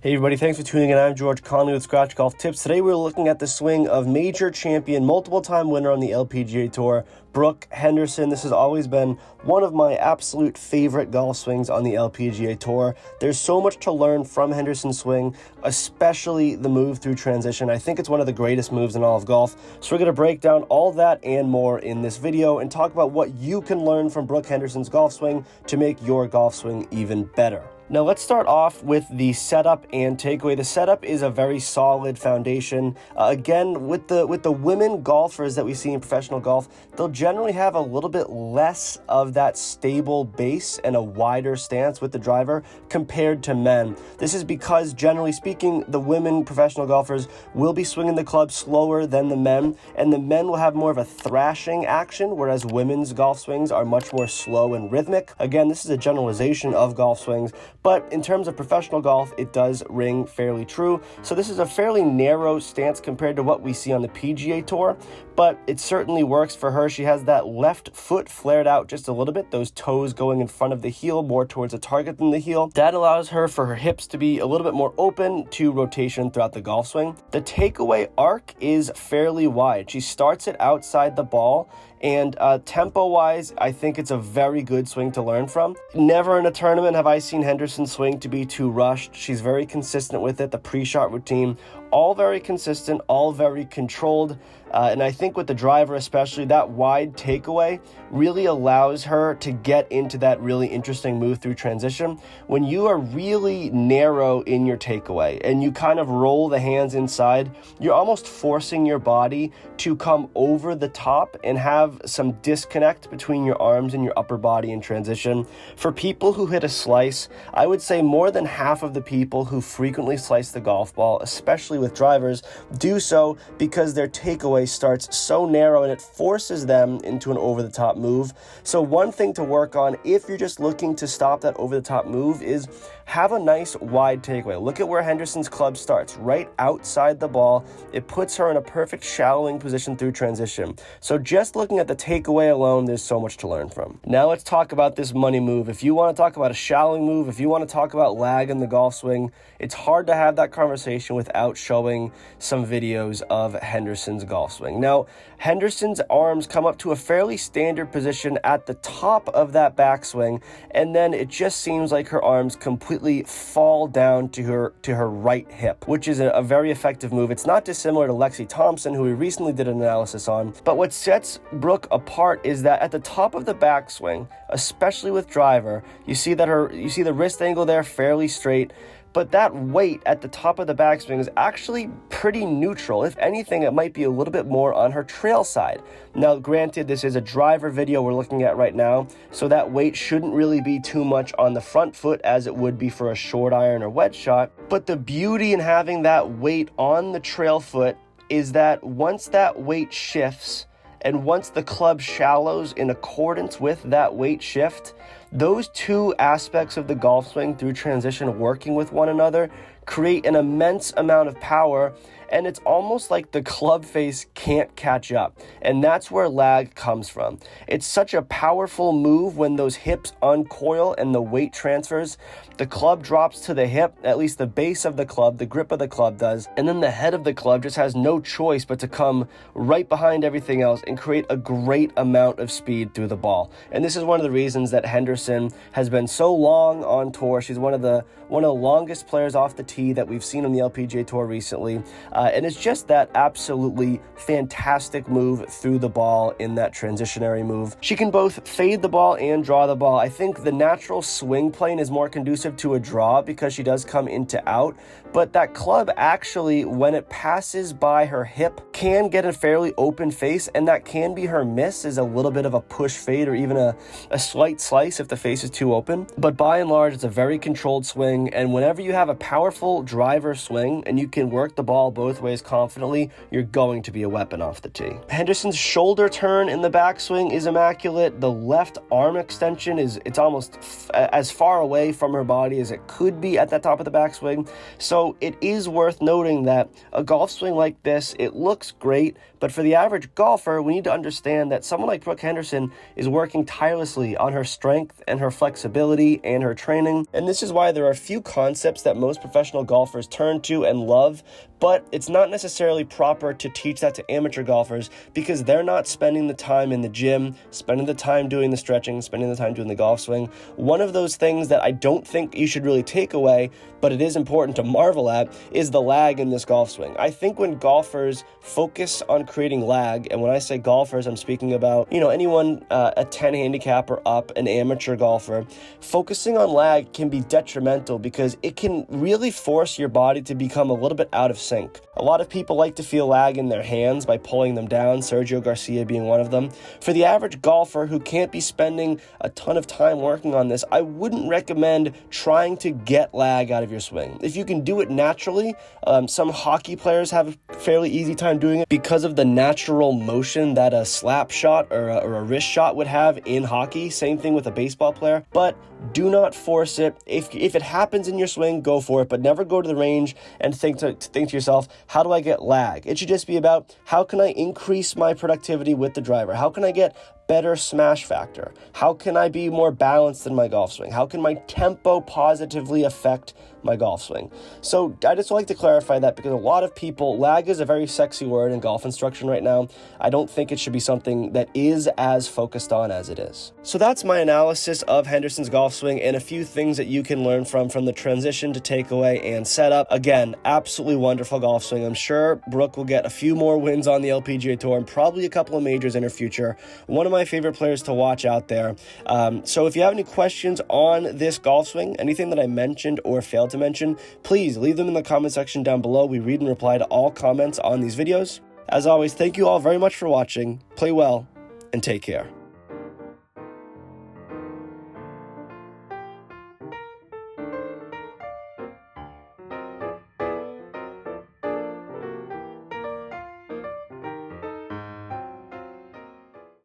Hey everybody, thanks for tuning in. I'm George Conley with Scratch Golf Tips. Today we're looking at the swing of major champion, multiple-time winner on the LPGA Tour, Brooke Henderson. This has always been one of my absolute favorite golf swings on the LPGA Tour. There's so much to learn from Henderson's swing, especially the move through transition. I think it's one of the greatest moves in all of golf. So we're going to break down all that and more in this video and talk about what you can learn from Brooke Henderson's golf swing to make your golf swing even better. Now let's start off with the setup and takeaway. The setup is a very solid foundation. Again, with the women golfers that we see in professional golf, they'll generally have a little bit less of that stable base and a wider stance with the driver compared to men. This is because, generally speaking, the women professional golfers will be swinging the club slower than the men, and the men will have more of a thrashing action, whereas women's golf swings are much more slow and rhythmic. Again, this is a generalization of golf swings, but in terms of professional golf, it does ring fairly true. So this is a fairly narrow stance compared to what we see on the PGA Tour, but it certainly works for her. She has that left foot flared out just a little bit, those toes going in front of the heel, more towards the target than the heel. That allows her for her hips to be a little bit more open to rotation throughout the golf swing. The takeaway arc is fairly wide. She starts it outside the ball, and tempo-wise, I think it's a very good swing to learn from. Never in a tournament have I seen Henderson's swing to be too rushed. She's very consistent with it. The pre-shot routine, all very consistent, all very controlled. And I think with the driver especially, that wide takeaway really allows her to get into that really interesting move through transition. When you are really narrow in your takeaway and you kind of roll the hands inside, you're almost forcing your body to come over the top and have some disconnect between your arms and your upper body in transition. For people who hit a slice, I would say more than half of the people who frequently slice the golf ball, especially with drivers, do so because their takeaway starts so narrow and it forces them into an over-the-top move. So one thing to work on if you're just looking to stop that over-the-top move is have a nice wide takeaway. Look at where Henderson's club starts, right outside the ball. It puts her in a perfect shallowing position through transition. So just looking at the takeaway alone, there's so much to learn from. Now let's talk about this money move. If you want to talk about a shallowing move, if you want to talk about lag in the golf swing, it's hard to have that conversation without showing some videos of Henderson's golf swing. Now, Henderson's arms come up to a fairly standard position at the top of that backswing, and then it just seems like her arms completely fall down to her right hip, which is a very effective move. It's not dissimilar to Lexi Thompson, who we recently did an analysis on. But what sets Brooke apart is that at the top of the backswing, especially with driver, you see the wrist angle there fairly straight, but that weight at the top of the backswing is actually pretty neutral. If anything, it might be a little bit more on her trail side. Now, granted, this is a driver video we're looking at right now, so that weight shouldn't really be too much on the front foot as it would be for a short iron or wedge shot. But the beauty in having that weight on the trail foot is that once that weight shifts, and once the club shallows in accordance with that weight shift, those two aspects of the golf swing through transition working with one another create an immense amount of power, and it's almost like the club face can't catch up, and that's where lag comes from. It's such a powerful move when those hips uncoil and the weight transfers. The club drops to the hip, at least the base of the club, the grip of the club does, and then the head of the club just has no choice but to come right behind everything else and create a great amount of speed through the ball. And this is one of the reasons that Henderson has been so long on tour. She's one of the longest players off the tee that we've seen on the LPGA Tour recently. And it's just that absolutely fantastic move through the ball in that transitionary move. She can both fade the ball and draw the ball. I think the natural swing plane is more conducive to a draw because she does come into out, but that club actually, when it passes by her hip, can get a fairly open face, and that can be her miss, is a little bit of a push fade or even a slight slice if the face is too open. But by and large, it's a very controlled swing, and whenever you have a powerful driver swing and you can work the ball both both ways confidently, you're going to be a weapon off the tee. Henderson's shoulder turn in the backswing is immaculate. The left arm extension it's almost as far away from her body as it could be at the top of the backswing. So it is worth noting that a golf swing like this, it looks great, but for the average golfer, we need to understand that someone like Brooke Henderson is working tirelessly on her strength and her flexibility and her training. And this is why there are a few concepts that most professional golfers turn to and love, but it's not necessarily proper to teach that to amateur golfers because they're not spending the time in the gym, spending the time doing the stretching, spending the time doing the golf swing. One of those things that I don't think you should really take away, but it is important to marvel at, is the lag in this golf swing. I think when golfers focus on creating lag, and when I say golfers, I'm speaking about, anyone a 10 handicap or up, an amateur golfer, focusing on lag can be detrimental because it can really force your body to become a little bit out of sync. A lot of people like to feel lag in their hands by pulling them down, Sergio Garcia being one of them. For the average golfer who can't be spending a ton of time working on this, I wouldn't recommend trying to get lag out of your swing. If you can do it naturally, some hockey players have a fairly easy time doing it because of the natural motion that a slap shot or a wrist shot would have in hockey. Same thing with a baseball player, but do not force it. If it happens in your swing, go for it, but never go to the range and think to yourself, how do I get lag? It should just be about, how can I increase my productivity with the driver? How can I get better smash factor? How can I be more balanced in my golf swing? How can my tempo positively affect my golf swing? So I just like to clarify that because a lot of people, lag is a very sexy word in golf instruction right now. I don't think it should be something that is as focused on as it is. So that's my analysis of Henderson's golf swing and a few things that you can learn from the transition to takeaway and setup. Again, absolutely wonderful golf swing. I'm sure Brooke will get a few more wins on the LPGA Tour and probably a couple of majors in her future. One of my favorite players to watch out there. So if you have any questions on this golf swing, anything that I mentioned or failed to mention, please leave them in the comment section down below. We read and reply to all comments on these videos. As always, thank you all very much for watching. Play well and take care.